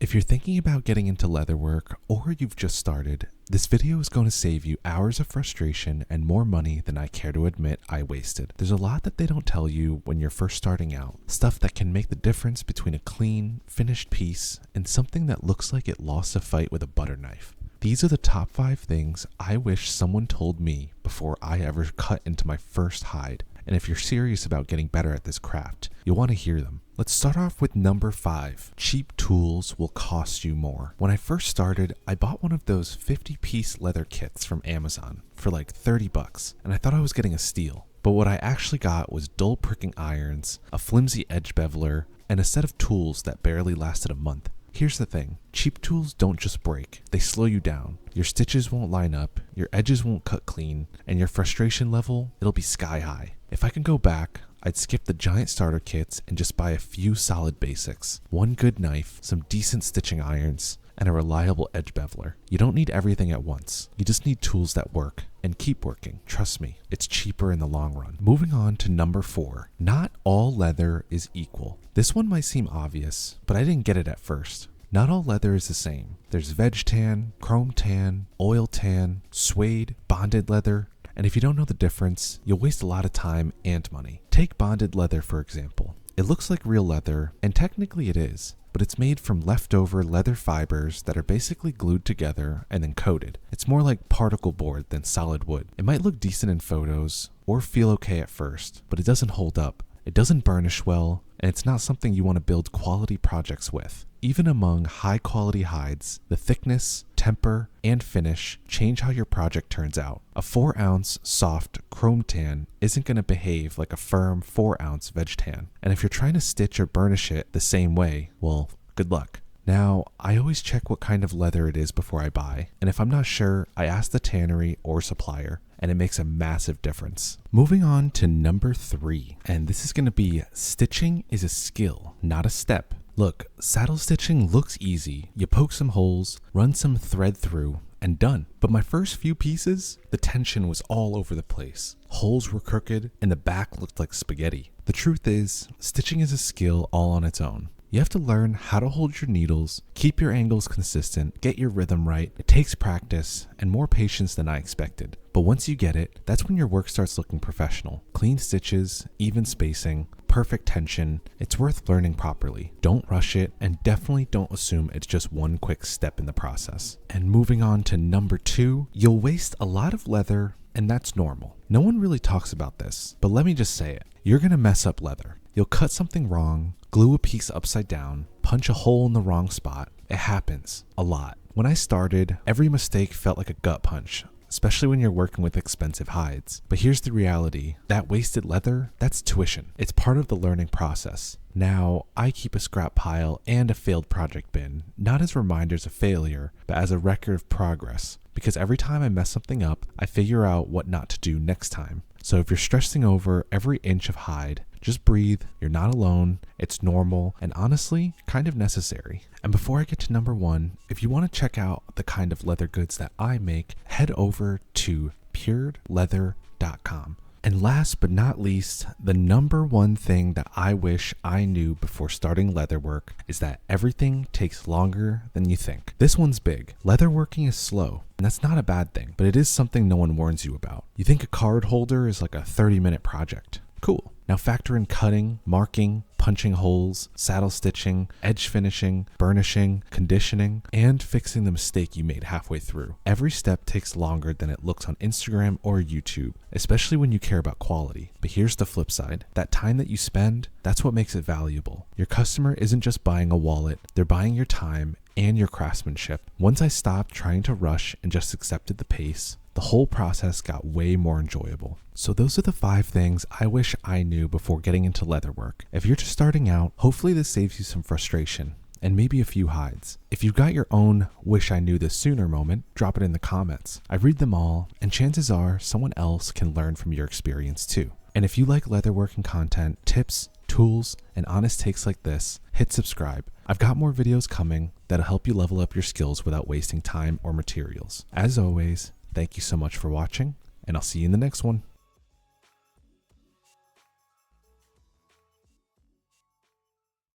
If you're thinking about getting into leatherwork or you've just started, this video is going to save you hours of frustration and more money than I care to admit I wasted. There's a lot that they don't tell you when you're first starting out, stuff that can make the difference between a clean, finished piece and something that looks like it lost a fight with a butter knife. These are the top 5 things I wish someone told me before I ever cut into my first hide. And if you're serious about getting better at this craft, you'll want to hear them. Let's start off with number 5. Cheap tools will cost you more. When I first started, I bought one of those 50-piece leather kits from Amazon for like $30, and I thought I was getting a steal. But what I actually got was dull pricking irons, a flimsy edge beveler, and a set of tools that barely lasted a month. Here's the thing, cheap tools don't just break, they slow you down. Your stitches won't line up, your edges won't cut clean, and your frustration level, it'll be sky high. If I could go back, I'd skip the giant starter kits and just buy a few solid basics. One good knife, some decent stitching irons, and a reliable edge beveler. You don't need everything at once. You just need tools that work and keep working. Trust me, it's cheaper in the long run. Moving on to number 4. Not all leather is equal. This one might seem obvious, but I didn't get it at first. Not all leather is the same. There's veg tan, chrome tan, oil tan, suede, bonded leather. And if you don't know the difference, you'll waste a lot of time and money. Take bonded leather for example. It looks like real leather, and technically it is, but it's made from leftover leather fibers that are basically glued together and then coated. It's more like particle board than solid wood. It might look decent in photos or feel okay at first, but it doesn't hold up. It doesn't burnish well, and it's not something you want to build quality projects with. Even among high quality hides, the thickness, temper, and finish change how your project turns out. A 4-ounce soft chrome tan isn't going to behave like a firm 4-ounce veg tan. And if you're trying to stitch or burnish it the same way, well, good luck. Now, I always check what kind of leather it is before I buy, and if I'm not sure, I ask the tannery or supplier, and it makes a massive difference. Moving on to number 3, and this is going to be stitching is a skill, not a step. Look, saddle stitching looks easy. You poke some holes, run some thread through, and done. But my first few pieces, the tension was all over the place. Holes were crooked, and the back looked like spaghetti. The truth is, stitching is a skill all on its own. You have to learn how to hold your needles, keep your angles consistent, get your rhythm right. It takes practice and more patience than I expected. But once you get it, that's when your work starts looking professional. Clean stitches, even spacing, perfect tension. It's worth learning properly. Don't rush it, and definitely don't assume it's just one quick step in the process. And moving on to number 2, you'll waste a lot of leather, and that's normal. No one really talks about this, but let me just say it. You're gonna mess up leather. You'll cut something wrong, glue a piece upside down, punch a hole in the wrong spot. It happens a lot. When I started, every mistake felt like a gut punch, especially when you're working with expensive hides. But here's the reality, that wasted leather, that's tuition. It's part of the learning process. Now, I keep a scrap pile and a failed project bin, not as reminders of failure, but as a record of progress. Because every time I mess something up, I figure out what not to do next time. So if you're stressing over every inch of hide, just breathe, you're not alone, it's normal, and honestly, kind of necessary. And before I get to number 1, if you want to check out the kind of leather goods that I make, head over to puredleather.com. And last but not least, the number 1 thing that I wish I knew before starting leatherwork is that everything takes longer than you think. This one's big. Leatherworking is slow, and that's not a bad thing, but it is something no one warns you about. You think a card holder is like a 30-minute project. Cool. Now factor in cutting, marking, punching holes, saddle stitching, edge finishing, burnishing, conditioning, and fixing the mistake you made halfway through. Every step takes longer than it looks on Instagram or YouTube, especially when you care about quality. But here's the flip side. That time that you spend, that's what makes it valuable. Your customer isn't just buying a wallet, they're buying your time and your craftsmanship. Once I stopped trying to rush and just accepted the pace, the whole process got way more enjoyable. So those are the 5 things I wish I knew before getting into leatherwork. If you're just starting out, hopefully this saves you some frustration and maybe a few hides. If you've got your own wish I knew this sooner moment, drop it in the comments. I read them all, and chances are someone else can learn from your experience too. And if you like leatherworking content, tips, tools, and honest takes like this, hit subscribe. I've got more videos coming that'll help you level up your skills without wasting time or materials. As always, thank you so much for watching, and I'll see you in the next one.